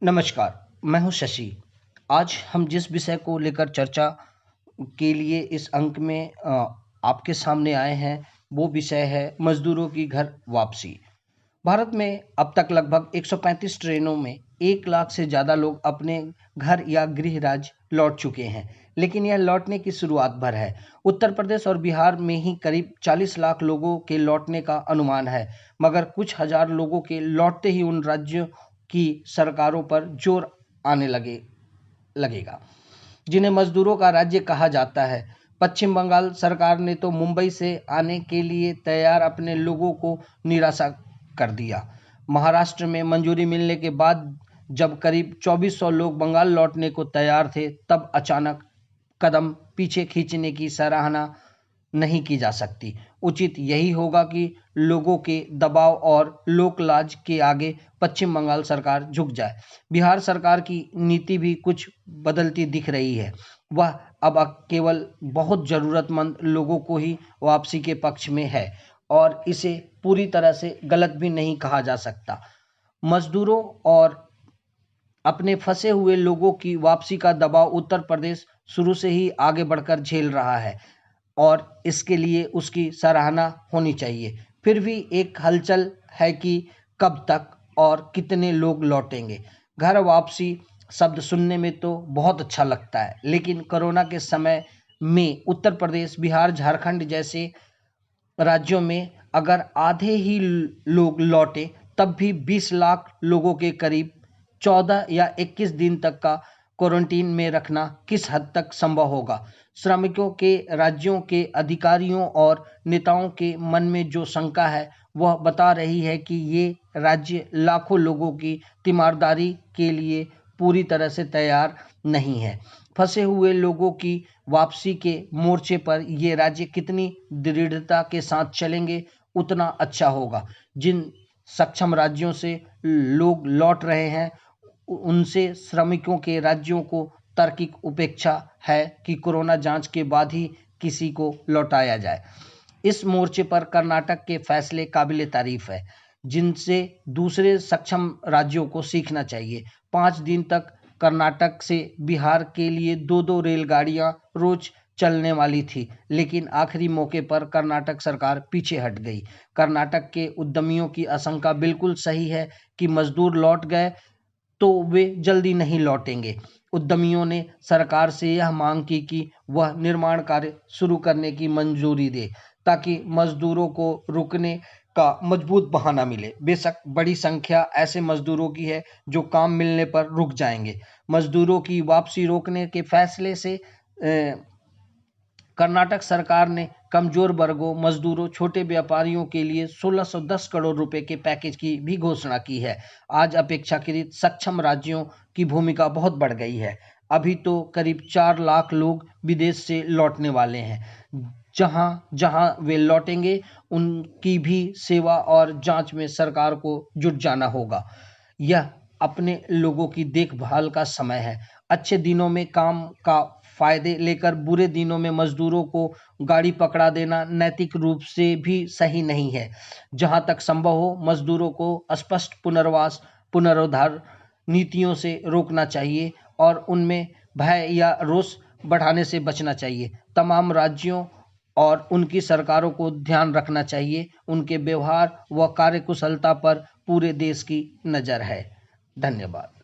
नमस्कार, मैं हूं शशि। आज हम जिस विषय को लेकर चर्चा के लिए इस अंक में आपके सामने आए हैं, वो विषय है मजदूरों की घर वापसी। भारत में अब तक लगभग 135 ट्रेनों में 1 लाख से ज़्यादा लोग अपने घर या गृह राज्य लौट चुके हैं, लेकिन यह लौटने की शुरुआत भर है। उत्तर प्रदेश और बिहार में ही करीब 40 लाख लोगों के लौटने का अनुमान है, मगर कुछ हजार लोगों के लौटते ही उन राज्यों की सरकारों पर जोर आने लगेगा जिन्हें मजदूरों का राज्य कहा जाता है। पश्चिम बंगाल सरकार ने तो मुंबई से आने के लिए तैयार अपने लोगों को निराशा कर दिया। महाराष्ट्र में मंजूरी मिलने के बाद जब करीब 2400 लोग बंगाल लौटने को तैयार थे, तब अचानक कदम पीछे खींचने की सराहना नहीं की जा सकती। उचित यही होगा कि लोगों के दबाव और लोकलाज के आगे पश्चिम बंगाल सरकार झुक जाए। बिहार सरकार की नीति भी कुछ बदलती दिख रही है। वह अब केवल बहुत ज़रूरतमंद लोगों को ही वापसी के पक्ष में है और इसे पूरी तरह से गलत भी नहीं कहा जा सकता। मजदूरों और अपने फंसे हुए लोगों की वापसी का दबाव उत्तर प्रदेश शुरू से ही आगे बढ़कर झेल रहा है और इसके लिए उसकी सराहना होनी चाहिए। फिर भी एक हलचल है कि कब तक और कितने लोग लौटेंगे। घर वापसी शब्द सुनने में तो बहुत अच्छा लगता है, लेकिन कोरोना के समय में उत्तर प्रदेश, बिहार, झारखंड जैसे राज्यों में अगर आधे ही लोग लौटे, तब भी 20 लाख लोगों के करीब 14 या 21 दिन तक का क्वारंटीन में रखना किस हद तक संभव होगा। श्रमिकों के राज्यों के अधिकारियों और नेताओं के मन में जो शंका है, वह बता रही है कि ये राज्य लाखों लोगों की तीमारदारी के लिए पूरी तरह से तैयार नहीं है। फंसे हुए लोगों की वापसी के मोर्चे पर ये राज्य कितनी दृढ़ता के साथ चलेंगे, उतना अच्छा होगा। जिन सक्षम राज्यों से लोग लौट रहे हैं, उनसे श्रमिकों के राज्यों को तार्किक उपेक्षा है कि कोरोना जांच के बाद ही किसी को लौटाया जाए। इस मोर्चे पर कर्नाटक के फैसले काबिले तारीफ है, जिनसे दूसरे सक्षम राज्यों को सीखना चाहिए। 5 दिन तक कर्नाटक से बिहार के लिए 2-2 रेलगाड़ियां रोज चलने वाली थी, लेकिन आखिरी मौके पर कर्नाटक सरकार पीछे हट गई। कर्नाटक के उद्यमियों की आशंका बिल्कुल सही है कि मजदूर लौट गए तो वे जल्दी नहीं लौटेंगे। उद्यमियों ने सरकार से यह मांग की कि वह निर्माण कार्य शुरू करने की मंजूरी दे, ताकि मजदूरों को रुकने का मजबूत बहाना मिले। बेशक बड़ी संख्या ऐसे मजदूरों की है जो काम मिलने पर रुक जाएंगे। मजदूरों की वापसी रोकने के फैसले से कर्नाटक सरकार ने कमजोर वर्गों, मजदूरों, छोटे व्यापारियों के लिए 1610 करोड़ रुपए के पैकेज की भी घोषणा की है। आज अपेक्षाकृत सक्षम राज्यों की भूमिका बहुत बढ़ गई है। अभी तो करीब 4 लाख लोग विदेश से लौटने वाले हैं। जहां जहां वे लौटेंगे, उनकी भी सेवा और जांच में सरकार को जुट जाना होगा। यह अपने लोगों की देखभाल का समय है। अच्छे दिनों में काम का फायदे लेकर बुरे दिनों में मजदूरों को गाड़ी पकड़ा देना नैतिक रूप से भी सही नहीं है। जहां तक संभव हो, मजदूरों को स्पष्ट पुनर्वास, पुनरुद्धार नीतियों से रोकना चाहिए और उनमें भय या रोष बढ़ाने से बचना चाहिए। तमाम राज्यों और उनकी सरकारों को ध्यान रखना चाहिए, उनके व्यवहार व कार्यकुशलता पर पूरे देश की नज़र है। धन्यवाद।